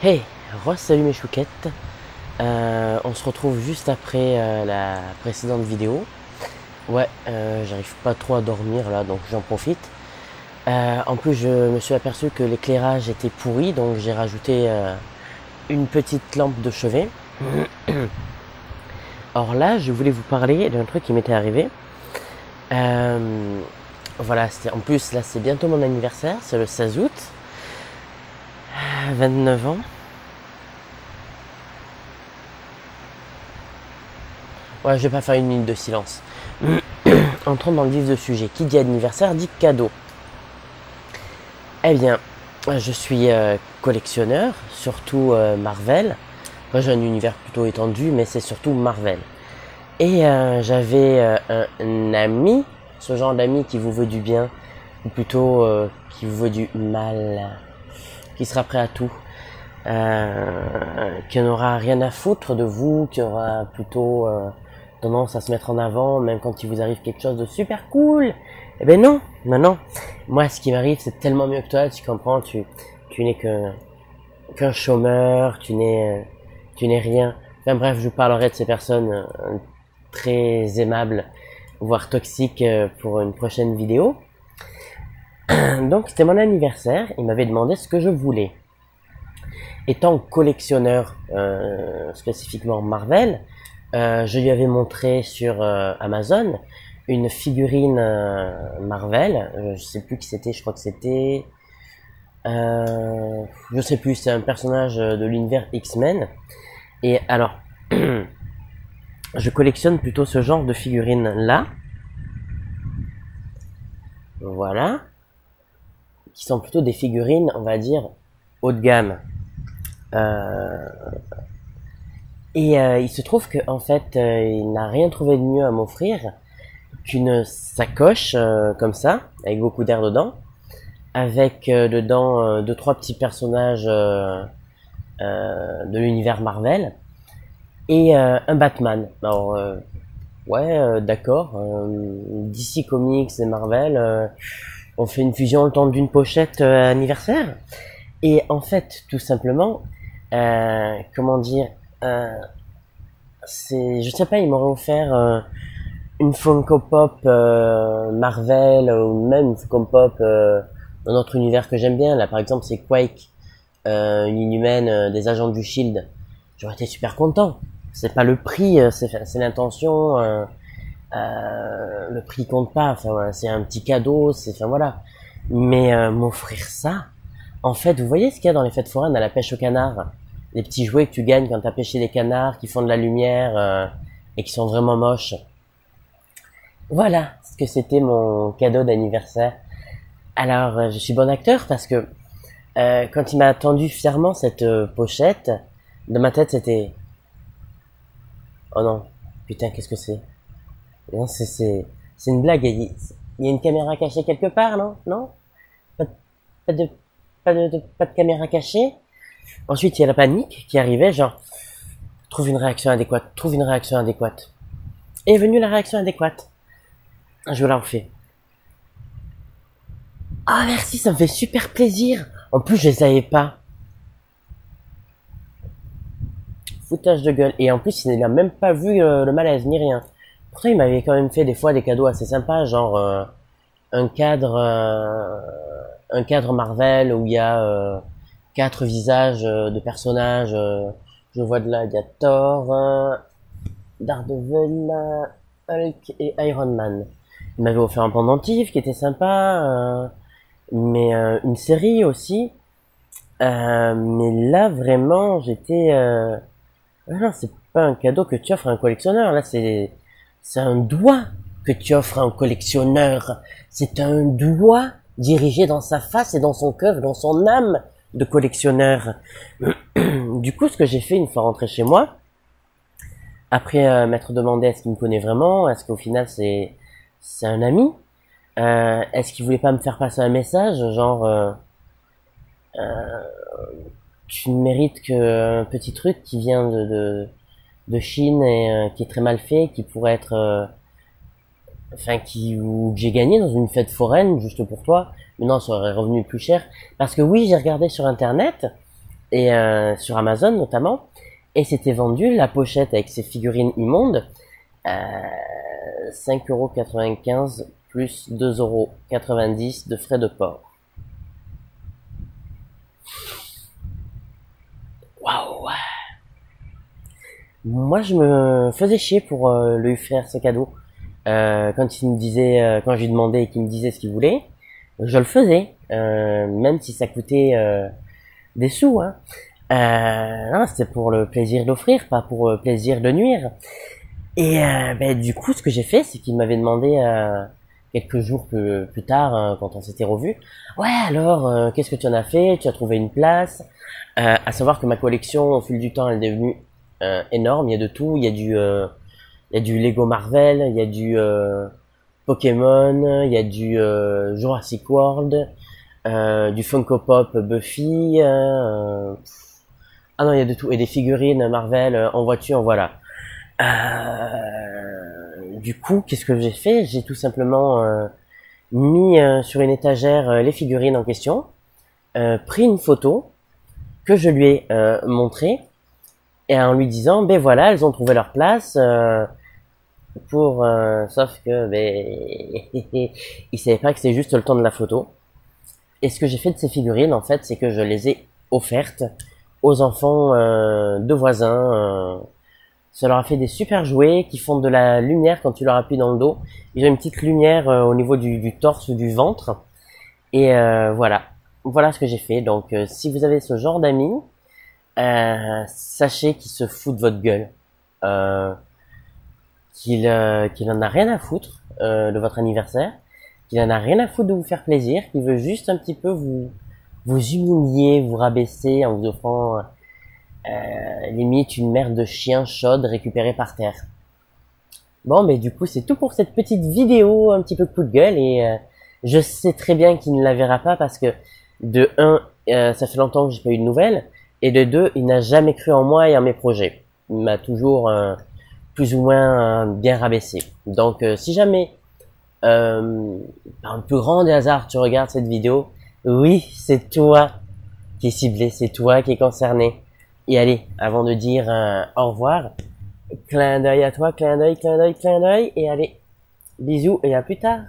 Hey, salut mes chouquettes. On se retrouve juste après la précédente vidéo. Ouais, j'arrive pas trop à dormir là, donc j'en profite. En plus, je me suis aperçu que l'éclairage était pourri, donc j'ai rajouté une petite lampe de chevet. Alors là, je voulais vous parler d'un truc qui m'était arrivé. Voilà, en plus là, c'est bientôt mon anniversaire, c'est le 16 août. 29 ans. Ouais, je vais pas faire une minute de silence. Entrons dans le vif du sujet. Qui dit anniversaire dit cadeau. Eh bien, je suis collectionneur, surtout Marvel. Moi, j'ai un univers plutôt étendu, mais c'est surtout Marvel. Et j'avais un ami, ce genre d'ami qui vous veut du bien, ou plutôt qui vous veut du mal, qui sera prêt à tout, qui n'aura rien à foutre de vous, qui aura plutôt tendance à se mettre en avant, même quand il vous arrive quelque chose de super cool. Eh ben non, non. Moi, ce qui m'arrive, c'est tellement mieux que toi, tu comprends, tu n'es qu'un chômeur, tu n'es rien. Enfin bref, je vous parlerai de ces personnes très aimables, voire toxiques pour une prochaine vidéo. Donc c'était mon anniversaire, il m'avait demandé ce que je voulais. Étant collectionneur, spécifiquement Marvel, je lui avais montré sur Amazon une figurine Marvel, je sais plus qui c'était, je crois que c'était... je sais plus, c'est un personnage de l'univers X-Men. Et alors, je collectionne plutôt ce genre de figurines là. Voilà. Qui sont plutôt des figurines, on va dire, haut de gamme. Il se trouve que en fait, il n'a rien trouvé de mieux à m'offrir qu'une sacoche comme ça, avec beaucoup d'air dedans, avec dedans deux trois petits personnages de l'univers Marvel et un Batman. Alors ouais, d'accord. DC Comics et Marvel, on fait une fusion le temps d'une pochette anniversaire. Et en fait, tout simplement, comment dire, je sais pas, il m'aurait offert une Funko Pop Marvel ou même une Funko Pop d'un autre univers que j'aime bien. Là, par exemple, c'est Quake, une inhumaine des agents du Shield. J'aurais été super content. C'est pas le prix, c'est l'intention. Le prix compte pas. Enfin, voilà, c'est un petit cadeau. Enfin voilà. Mais m'offrir ça. En fait, vous voyez ce qu'il y a dans les fêtes foraines à la pêche au canard? Les petits jouets que tu gagnes quand t'as pêché des canards qui font de la lumière et qui sont vraiment moches. Voilà ce que c'était mon cadeau d'anniversaire. Alors, je suis bon acteur parce que quand il m'a tendu fièrement cette pochette, dans ma tête c'était... Oh non, putain, qu'est-ce que c'est? Non, c'est une blague. Il y a une caméra cachée quelque part, non? Non? Pas de, pas de, pas de caméra cachée? Ensuite, il y a la panique qui arrivait, genre, trouve une réaction adéquate. Et est venue la réaction adéquate. Je vous la refais. Ah, merci, ça me fait super plaisir. En plus, je les avais pas. Foutage de gueule. Et en plus, il n'a même pas vu le malaise, ni rien. Pourtant, il m'avait quand même fait des fois des cadeaux assez sympas, genre un cadre Marvel où il y a 4 visages de personnages. Je vois de là, il y a Thor, Daredevil, Hulk et Iron Man. Il m'avait offert un pendentif qui était sympa, mais une série aussi. Mais là, vraiment, j'étais... non, c'est pas un cadeau que tu offres à un collectionneur. Là, c'est un doigt que tu offres à un collectionneur. C'est un doigt dirigé dans sa face et dans son cœur, dans son âme de collectionneur. Du coup, ce que j'ai fait une fois rentré chez moi, après m'être demandé est-ce qu'il me connaît vraiment, est-ce qu'au final c'est un ami, est-ce qu'il voulait pas me faire passer un message, genre tu ne mérites qu'un petit truc qui vient de Chine et qui est très mal fait, qui pourrait être ou que j'ai gagné dans une fête foraine juste pour toi. Mais non, ça aurait revenu plus cher. Parce que oui, j'ai regardé sur internet et sur Amazon notamment, et c'était vendu la pochette avec ses figurines immondes 5,95 € plus 2,90 € de frais de port. Waouh! Moi, je me faisais chier pour lui faire ses cadeaux. Quand il me disait, quand je lui demandais et qu'il me disait ce qu'il voulait, je le faisais, même si ça coûtait des sous. Hein. Non, c'était pour le plaisir d'offrir, pas pour le plaisir de nuire. Et du coup, ce que j'ai fait, c'est qu'il m'avait demandé quelques jours plus tard, quand on s'était revus, ouais, alors, qu'est-ce que tu en as fait? Tu as trouvé une place? À savoir que ma collection, au fil du temps, elle est devenue énorme. Il y a de tout. Il y a du Lego Marvel, il y a du Pokémon, il y a du Jurassic World, du Funko Pop Buffy. Ah non, il y a de tout. Et des figurines Marvel en voiture, voilà. Du coup, qu'est-ce que j'ai fait? J'ai tout simplement mis sur une étagère les figurines en question, pris une photo que je lui ai montrée, et en lui disant, ben voilà, elles ont trouvé leur place, sauf que il savait pas que c'est juste le temps de la photo. Et ce que j'ai fait de ces figurines, en fait, c'est que je les ai offertes aux enfants de voisins. Ça leur a fait des super jouets qui font de la lumière quand tu leur appuies dans le dos. Ils ont une petite lumière au niveau du torse ou du ventre. Et voilà. Voilà ce que j'ai fait. Donc si vous avez ce genre d'amis, sachez qu'ils se foutent de votre gueule. Qu'il en a rien à foutre de votre anniversaire. Qu'il en a rien à foutre de vous faire plaisir. Qu'il veut juste un petit peu vous humilier, vous rabaisser en vous offrant limite une merde de chien chaude récupérée par terre. Bon, mais du coup, c'est tout pour cette petite vidéo, un petit peu coup de gueule, et je sais très bien qu'il ne la verra pas parce que, de un, ça fait longtemps que j'ai pas eu de nouvelles, et de deux, il n'a jamais cru en moi et en mes projets. Il m'a toujours plus ou moins bien rabaissé. Donc, si jamais, par le plus grand des hasards, tu regardes cette vidéo, oui, c'est toi qui est ciblé, c'est toi qui est concerné. Et allez, avant de dire au revoir, clin d'œil à toi, clin d'œil, clin d'œil, clin d'œil, et allez, bisous et à plus tard.